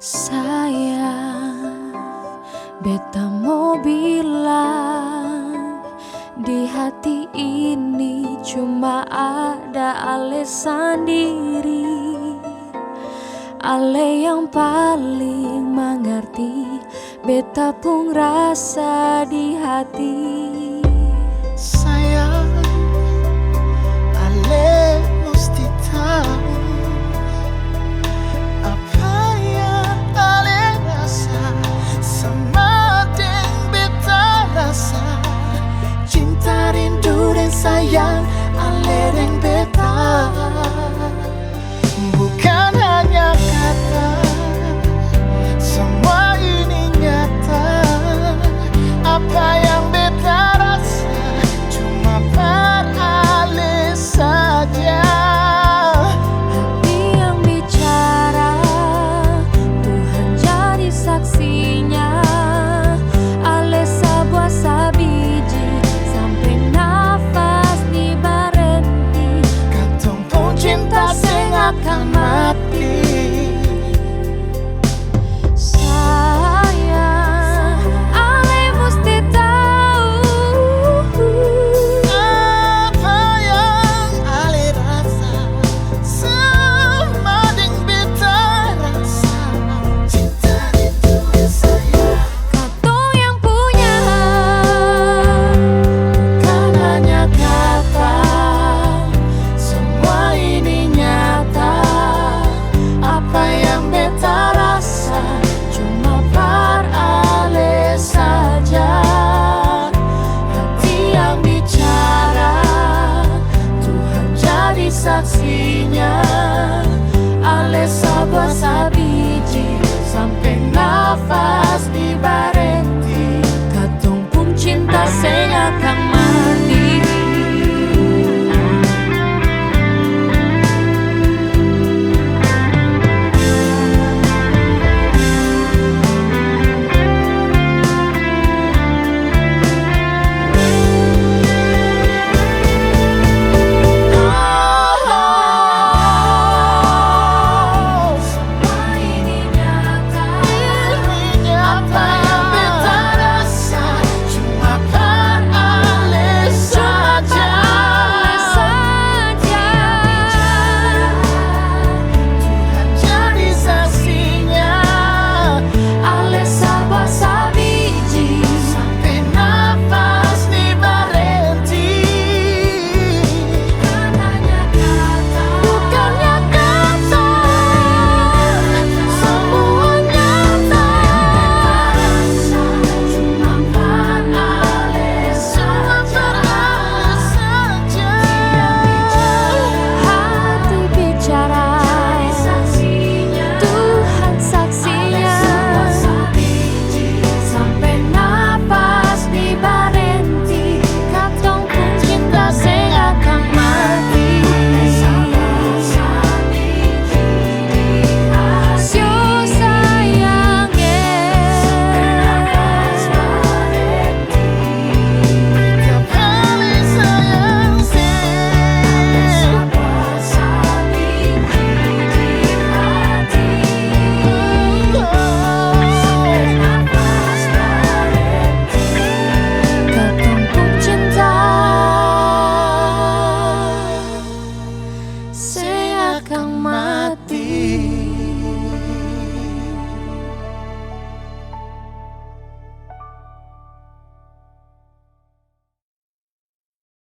Sayang, beta mau bilang di hati ini cuma ada Ale sendiri. Ale yang paling mengerti beta pun rasa di hati. Sayang, Ale mesti tahu apa yang Ale rasa sama dengan beta rasa. Cinta, rindu dan sayang Ale dan beta bukan hanya kata, semua ini nyata. Apa yang beta rasa cuma per Ale saja. Hati yang bicara, Tuhan jadi saksinya. Ale sebuah sabiji sampai nafas di berhenti. Katong pun cinta sing akan mati. Sayang, Ale mesti tahu Apa yang Ale rasa sama dengan beta rasa. Cinta, rindu dan sayang katong yang punya, bukan hanya kata, semua ini nyata. Apa yang beta rasa cuma per Ale saja. Hati yang bicara, Tuhan jadi saksinya. Ale sebuah sabiji sampai nafas di berhenti. Katong pun cinta sing akan mati. semua ini nyata. Apa yang beta rasa cuma per Ale saja. Tuhan jadi saksinya. Ale sebuah sabiji sampai nafas di berhenti. Bukannya kata, semua nyata. Cuma per Ale saja. Hati bicara, Tuhan saksinya. Sampai nafas di berhenti. Katong pun Cinta sing akan mati. Sio sayang, Tiap kali sayang katong pun cinta sing akan mati.